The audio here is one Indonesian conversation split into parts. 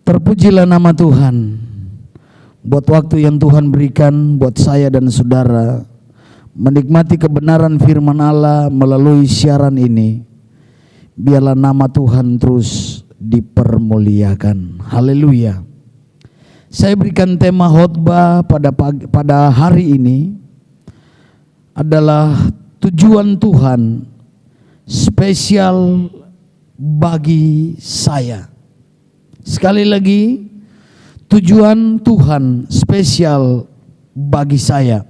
Terpujilah nama Tuhan buat waktu yang Tuhan berikan buat saya dan saudara menikmati kebenaran firman Allah melalui siaran ini. Biarlah nama Tuhan terus dipermuliakan. Haleluya. Saya berikan tema khotbah pada hari ini adalah tujuan Tuhan spesial bagi saya. Sekali lagi, tujuan Tuhan spesial bagi saya.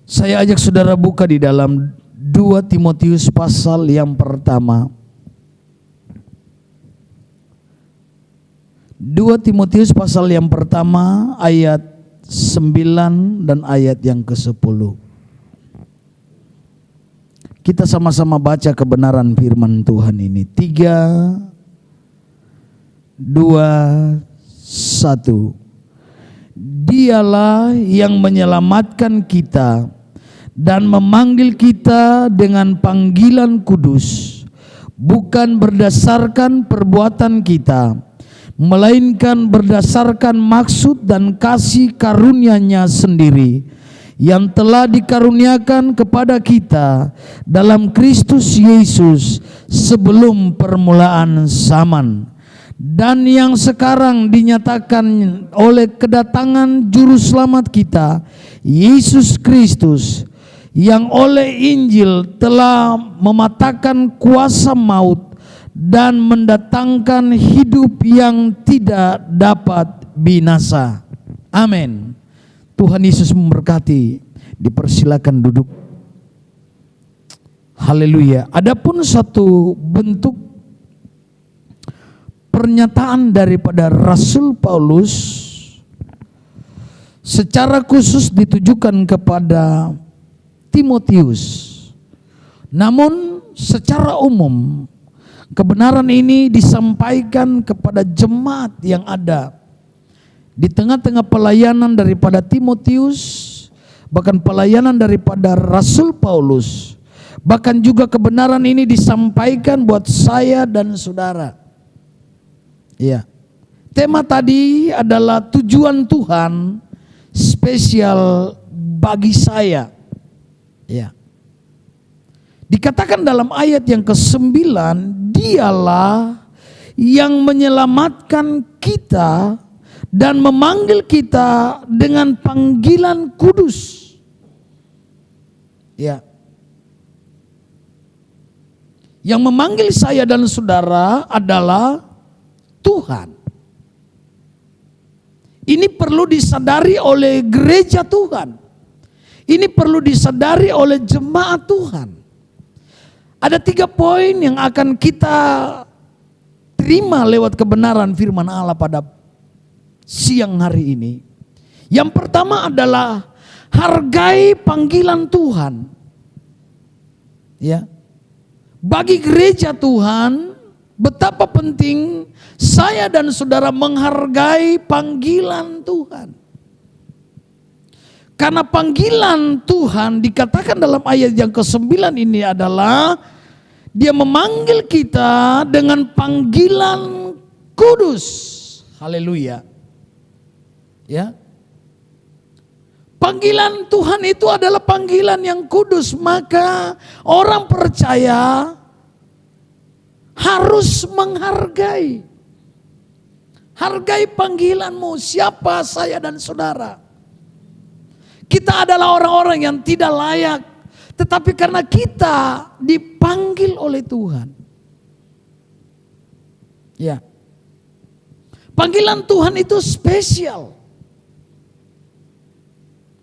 Saya ajak saudara buka di dalam 2 Timotius pasal yang pertama. 2 Timotius pasal yang pertama ayat 9 dan ayat yang ke-10. Kita sama-sama baca kebenaran firman Tuhan ini. 3, 2, 1. Dialah yang menyelamatkan kita dan memanggil kita dengan panggilan kudus, bukan berdasarkan perbuatan kita, melainkan berdasarkan maksud dan kasih karunia-Nya sendiri yang telah dikaruniakan kepada kita dalam Kristus Yesus sebelum permulaan zaman, dan yang sekarang dinyatakan oleh kedatangan juru selamat kita Yesus Kristus, yang oleh Injil telah mematahkan kuasa maut dan mendatangkan hidup yang tidak dapat binasa. Amin. Tuhan Yesus memberkati. Dipersilakan duduk. Haleluya. Adapun satu bentuk pernyataan daripada Rasul Paulus secara khusus ditujukan kepada Timotius. Namun secara umum kebenaran ini disampaikan kepada jemaat yang ada di tengah-tengah pelayanan daripada Timotius, bahkan pelayanan daripada Rasul Paulus. Bahkan juga kebenaran ini disampaikan buat saya dan saudara. Ya. Tema tadi adalah tujuan Tuhan spesial bagi saya. Ya. Dikatakan dalam ayat yang ke-9, Dialah yang menyelamatkan kita dan memanggil kita dengan panggilan kudus. Ya. Yang memanggil saya dan saudara adalah Tuhan. Ini perlu disadari oleh gereja Tuhan. Ini perlu disadari oleh jemaat Tuhan. Ada 3 poin yang akan kita terima lewat kebenaran firman Allah pada siang hari ini. Yang pertama adalah hargai panggilan Tuhan. Ya. Bagi gereja Tuhan, betapa penting saya dan saudara menghargai panggilan Tuhan. Karena panggilan Tuhan dikatakan dalam ayat yang ke-9 ini adalah Dia memanggil kita dengan panggilan kudus. Haleluya. Ya. Panggilan Tuhan itu adalah panggilan yang kudus, maka orang percaya harus menghargai. Hargai panggilanmu, siapa saya dan saudara. Kita adalah orang-orang yang tidak layak, tetapi karena kita dipanggil oleh Tuhan. Ya. Panggilan Tuhan itu spesial.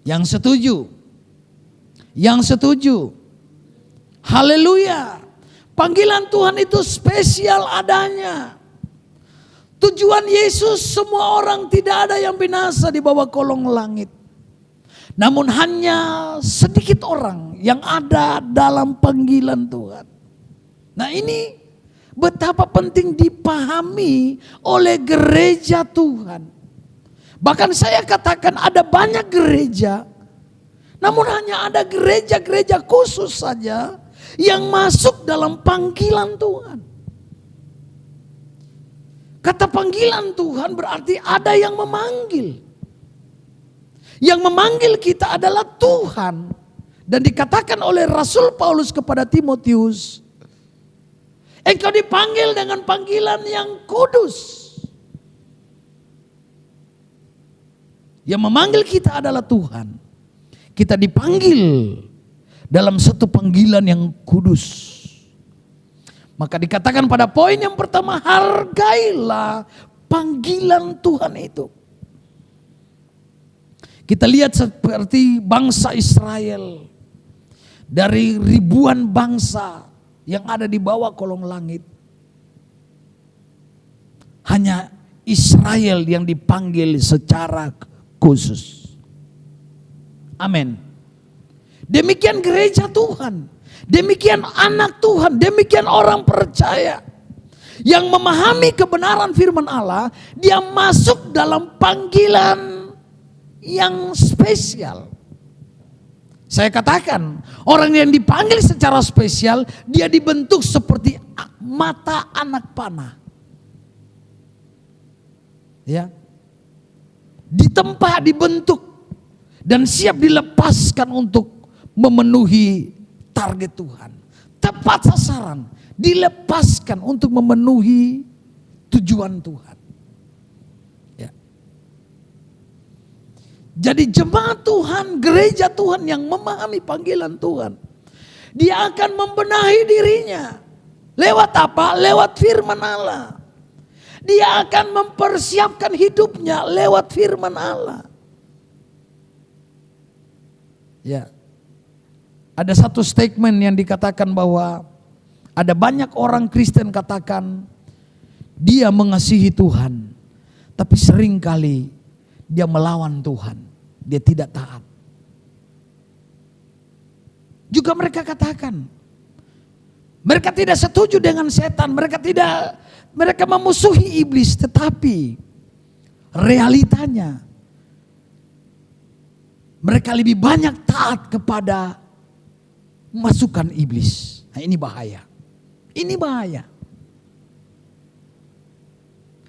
Yang setuju? Yang setuju? Haleluya. Panggilan Tuhan itu spesial adanya. Tujuan Yesus, semua orang tidak ada yang binasa di bawah kolong langit. Namun hanya sedikit orang yang ada dalam panggilan Tuhan. Nah, ini betapa penting dipahami oleh gereja Tuhan. Bahkan saya katakan ada banyak gereja, namun hanya ada gereja-gereja khusus saja yang masuk dalam panggilan Tuhan. Kata panggilan Tuhan berarti ada yang memanggil. Yang memanggil kita adalah Tuhan. Dan dikatakan oleh Rasul Paulus kepada Timotius, engkau dipanggil dengan panggilan yang kudus. Yang memanggil kita adalah Tuhan. Kita dipanggil dalam satu panggilan yang kudus. Maka dikatakan pada poin yang pertama, hargailah panggilan Tuhan itu. Kita lihat seperti bangsa Israel. Dari ribuan bangsa yang ada di bawah kolong langit. Hanya Israel yang dipanggil secara khusus. Amin. Demikian gereja Tuhan. Demikian anak Tuhan, demikian orang percaya yang memahami kebenaran firman Allah, dia masuk dalam panggilan yang spesial. Saya katakan, orang yang dipanggil secara spesial, dia dibentuk seperti mata anak panah. Ya. Ditempa, dibentuk dan siap dilepaskan untuk memenuhi target Tuhan, tepat sasaran, dilepaskan untuk memenuhi tujuan Tuhan. Ya. Jadi jemaat Tuhan, gereja Tuhan yang memahami panggilan Tuhan, dia akan membenahi dirinya. Lewat apa? Lewat firman Allah. Dia akan mempersiapkan hidupnya lewat firman Allah. Ya. Ada satu statement yang dikatakan bahwa ada banyak orang Kristen katakan dia mengasihi Tuhan, tapi seringkali dia melawan Tuhan, dia tidak taat. Juga mereka katakan mereka tidak setuju dengan setan, mereka memusuhi iblis, tetapi realitanya mereka lebih banyak taat kepada masukan iblis. Nah, ini bahaya. Ini bahaya.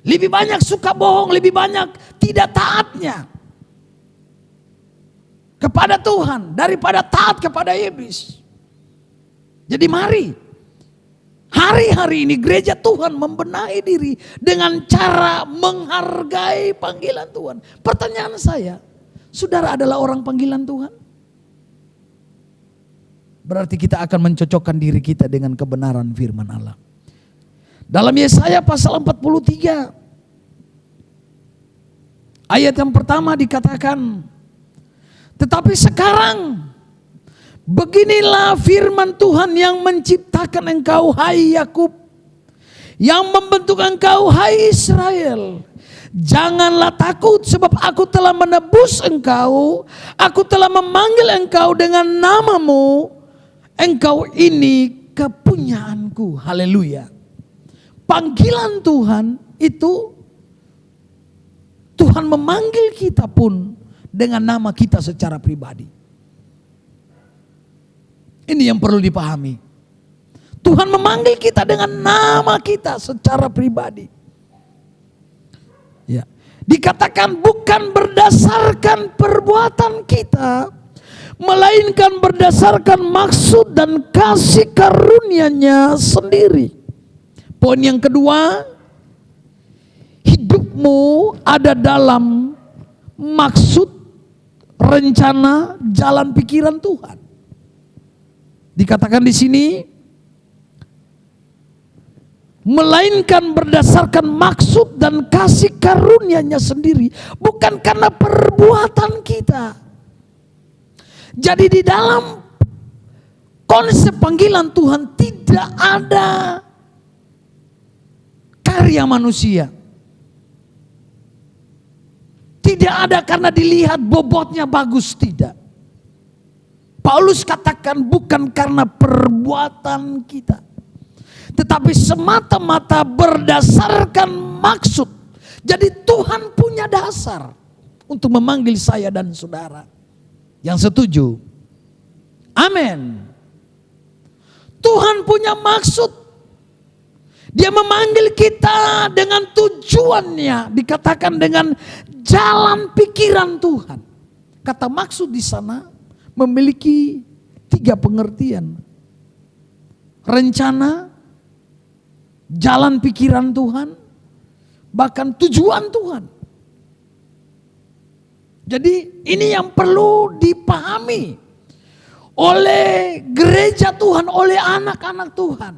Lebih banyak suka bohong, lebih banyak tidak taatnya kepada Tuhan daripada taat kepada iblis. Jadi mari, hari-hari ini gereja Tuhan membenahi diri dengan cara menghargai panggilan Tuhan. Pertanyaan saya, saudara adalah orang panggilan Tuhan? Berarti kita akan mencocokkan diri kita dengan kebenaran firman Allah. Dalam Yesaya pasal 43 ayat yang pertama dikatakan, tetapi sekarang beginilah firman Tuhan yang menciptakan engkau hai Yakub, yang membentuk engkau hai Israel. Janganlah takut, sebab aku telah menebus engkau, aku telah memanggil engkau dengan namamu. Engkau ini kepunyaanku. Haleluya. Panggilan Tuhan itu, Tuhan memanggil kita pun dengan nama kita secara pribadi. Ini yang perlu dipahami. Tuhan memanggil kita dengan nama kita secara pribadi. Ya. Dikatakan bukan berdasarkan perbuatan kita, melainkan berdasarkan maksud dan kasih karunia-Nya sendiri. Poin yang kedua, hidupmu ada dalam maksud, rencana, jalan pikiran Tuhan. Dikatakan di sini, melainkan berdasarkan maksud dan kasih karunia-Nya sendiri, bukan karena perbuatan kita. Jadi di dalam konsep panggilan Tuhan tidak ada karya manusia. Tidak ada karena dilihat bobotnya bagus, tidak. Paulus katakan bukan karena perbuatan kita, tetapi semata-mata berdasarkan maksud. Jadi Tuhan punya dasar untuk memanggil saya dan saudara. Yang setuju? Amin. Tuhan punya maksud. Dia memanggil kita dengan tujuannya, dikatakan dengan jalan pikiran Tuhan. Kata maksud di sana memiliki 3 pengertian. Rencana, jalan pikiran Tuhan, bahkan tujuan Tuhan. Jadi ini yang perlu dipahami oleh gereja Tuhan, oleh anak-anak Tuhan.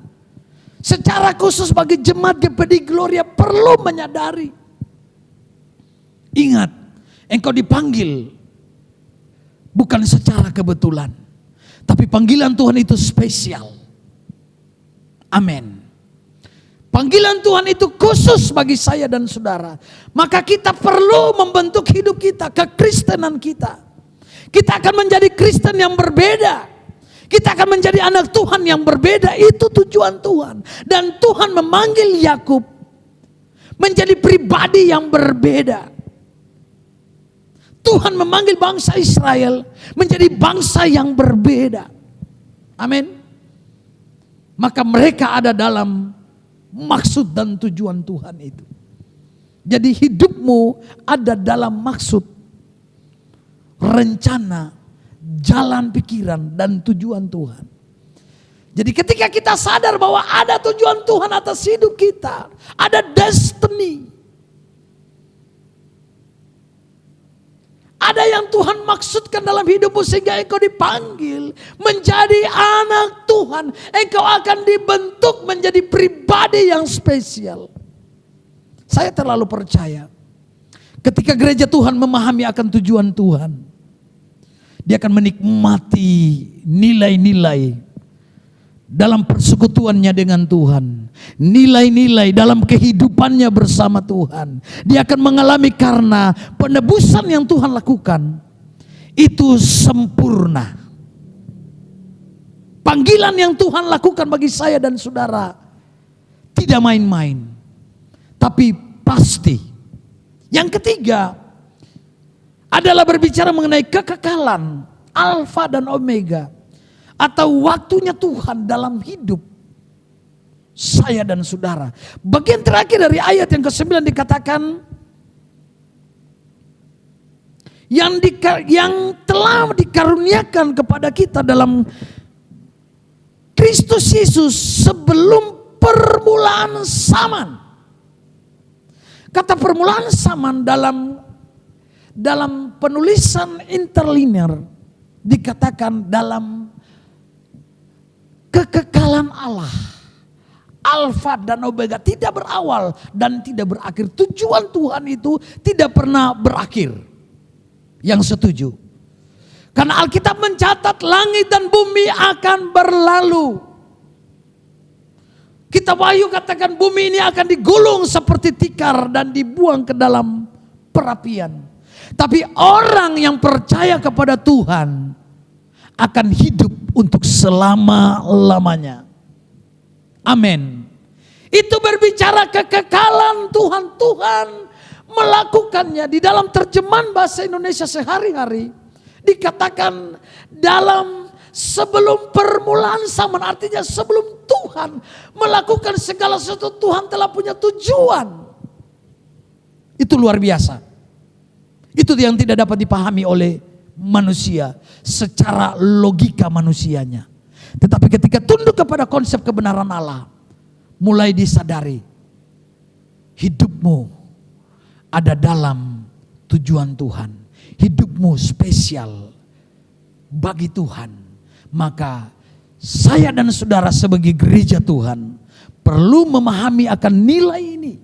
Secara khusus bagi jemaat GPD Gloria perlu menyadari. Ingat, engkau dipanggil bukan secara kebetulan. Tapi panggilan Tuhan itu spesial. Amin. Panggilan Tuhan itu khusus bagi saya dan saudara. Maka kita perlu membentuk hidup kita, kekristenan kita. Kita akan menjadi Kristen yang berbeda. Kita akan menjadi anak Tuhan yang berbeda. Itu tujuan Tuhan. Dan Tuhan memanggil Yakub menjadi pribadi yang berbeda. Tuhan memanggil bangsa Israel menjadi bangsa yang berbeda. Amin. Maka mereka ada dalam maksud dan tujuan Tuhan itu. Jadi hidupmu ada dalam maksud, rencana, jalan pikiran dan tujuan Tuhan. Jadi ketika kita sadar bahwa ada tujuan Tuhan atas hidup kita, ada destiny. Ada yang Tuhan maksudkan dalam hidupmu sehingga engkau dipanggil menjadi anak Tuhan. Engkau akan dibentuk menjadi pribadi yang spesial. Saya terlalu percaya ketika gereja Tuhan memahami akan tujuan Tuhan, dia akan menikmati nilai-nilai dalam persekutuannya dengan Tuhan. Nilai-nilai dalam kehidupannya bersama Tuhan. Dia akan mengalami karena penebusan yang Tuhan lakukan itu sempurna. Panggilan yang Tuhan lakukan bagi saya dan saudara tidak main-main, tapi pasti. Yang ketiga adalah berbicara mengenai kekekalan, Alfa dan Omega, atau waktunya Tuhan dalam hidup saya dan saudara. Bagian terakhir dari ayat yang ke-9 dikatakan, yang telah dikaruniakan kepada kita dalam Kristus Yesus sebelum permulaan zaman. Kata permulaan zaman dalam penulisan interlinear dikatakan dalam kekekalan Allah. Alfa dan Omega, tidak berawal dan tidak berakhir. Tujuan Tuhan itu tidak pernah berakhir. Yang setuju? Karena Alkitab mencatat langit dan bumi akan berlalu. Kitab Wahyu katakan bumi ini akan digulung seperti tikar dan dibuang ke dalam perapian. Tapi orang yang percaya kepada Tuhan akan hidup untuk selama-lamanya. Amin. Itu berbicara kekekalan Tuhan. Tuhan melakukannya di dalam terjemahan bahasa Indonesia sehari-hari. Dikatakan dalam sebelum permulaan zaman. Artinya sebelum Tuhan melakukan segala sesuatu, Tuhan telah punya tujuan. Itu luar biasa. Itu yang tidak dapat dipahami oleh manusia secara logika manusianya. Tetapi ketika tunduk kepada konsep kebenaran Allah, mulai disadari hidupmu ada dalam tujuan Tuhan. Hidupmu spesial bagi Tuhan. Maka saya dan saudara sebagai gereja Tuhan perlu memahami akan nilai ini.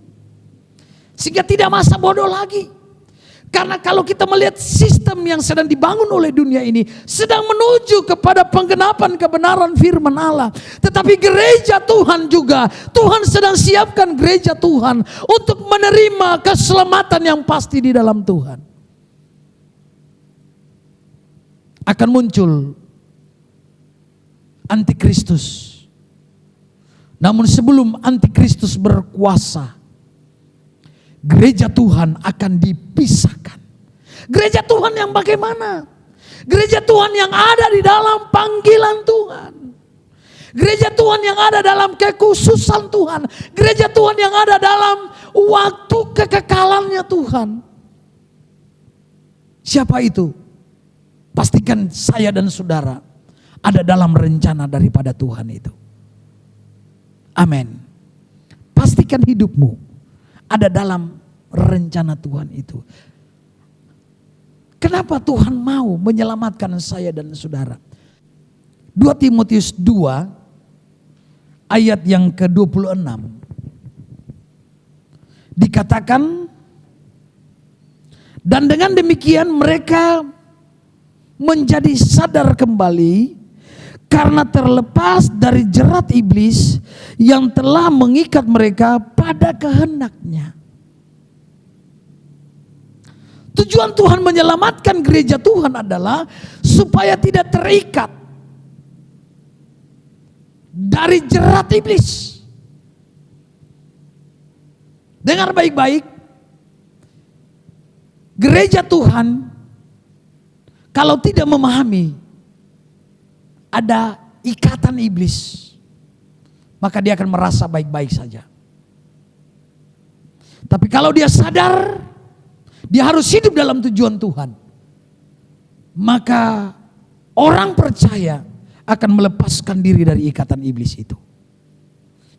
Sehingga tidak masa bodoh lagi. Karena kalau kita melihat sistem yang sedang dibangun oleh dunia ini sedang menuju kepada penggenapan kebenaran firman Allah. Tetapi gereja Tuhan juga, Tuhan sedang siapkan gereja Tuhan untuk menerima keselamatan yang pasti di dalam Tuhan. Akan muncul antikristus. Namun sebelum antikristus berkuasa, gereja Tuhan akan dipisahkan. Gereja Tuhan yang bagaimana? Gereja Tuhan yang ada di dalam panggilan Tuhan. Gereja Tuhan yang ada dalam kekhususan Tuhan. Gereja Tuhan yang ada dalam waktu kekekalannya Tuhan. Siapa itu? Pastikan saya dan saudara ada dalam rencana daripada Tuhan itu. Amin. Pastikan hidupmu ada dalam rencana Tuhan itu. Kenapa Tuhan mau menyelamatkan saya dan saudara? 2 Timotius 2 ayat yang ke-26. Dikatakan, dan dengan demikian mereka menjadi sadar kembali karena terlepas dari jerat iblis yang telah mengikat mereka pada kehendaknya. Tujuan Tuhan menyelamatkan gereja Tuhan adalah supaya tidak terikat dari jerat iblis. Dengar baik-baik. Gereja Tuhan kalau tidak memahami ada ikatan iblis, maka dia akan merasa baik-baik saja. Tapi kalau dia sadar dia harus hidup dalam tujuan Tuhan, maka orang percaya akan melepaskan diri dari ikatan iblis itu.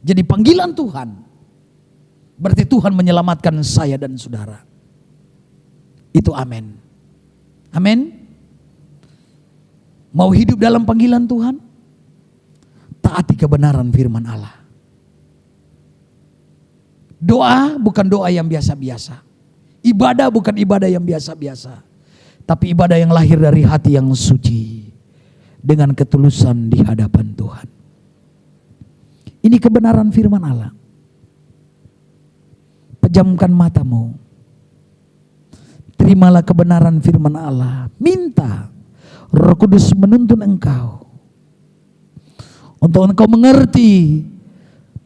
Jadi panggilan Tuhan berarti Tuhan menyelamatkan saya dan saudara. Itu amin. Amin. Mau hidup dalam panggilan Tuhan? Taati kebenaran firman Allah. Doa bukan doa yang biasa-biasa. Ibadah bukan ibadah yang biasa-biasa. Tapi ibadah yang lahir dari hati yang suci. Dengan ketulusan di hadapan Tuhan. Ini kebenaran firman Allah. Pejamkan matamu. Terimalah kebenaran firman Allah. Minta Roh Kudus menuntun engkau untuk engkau mengerti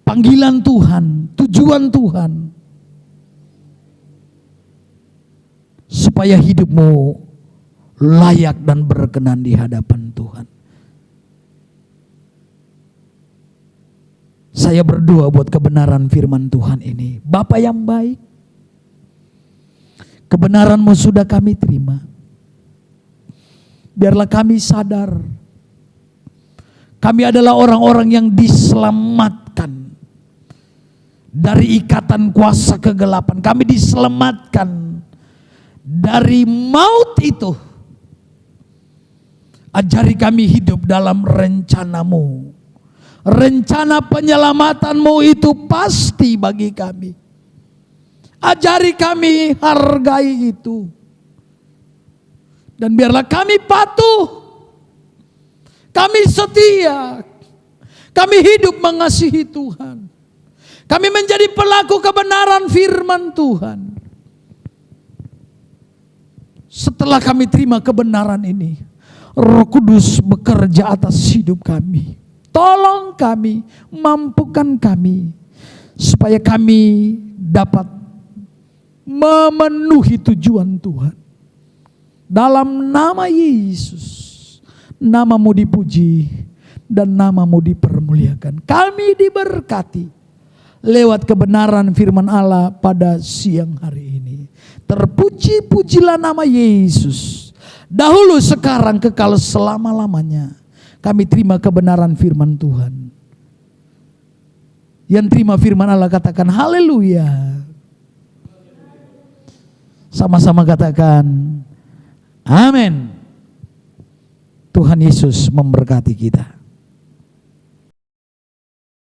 panggilan Tuhan, tujuan Tuhan, supaya hidupmu layak dan berkenan di hadapan Tuhan. Saya berdoa buat kebenaran firman Tuhan ini. Bapa yang baik, kebenaran-Mu sudah kami terima. Biarlah kami sadar kami adalah orang-orang yang diselamatkan dari ikatan kuasa kegelapan. Kami diselamatkan dari maut itu. Ajari kami hidup dalam rencana-Mu. Rencana penyelamatan-Mu itu pasti bagi kami. Ajari kami hargai itu. Dan biarlah kami patuh, kami setia, kami hidup mengasihi Tuhan. Kami menjadi pelaku kebenaran firman Tuhan. Setelah kami terima kebenaran ini, Roh Kudus bekerja atas hidup kami. Tolong kami, mampukan kami, supaya kami dapat memenuhi tujuan Tuhan. Dalam nama Yesus, nama-Mu dipuji dan nama-Mu dipermuliakan. Kami diberkati lewat kebenaran firman Allah pada siang hari ini. Terpuji-pujilah nama Yesus. Dahulu, sekarang, kekal selama-lamanya. Kami terima kebenaran firman Tuhan. Yang terima firman Allah katakan haleluya. Sama-sama katakan amin. Tuhan Yesus memberkati kita.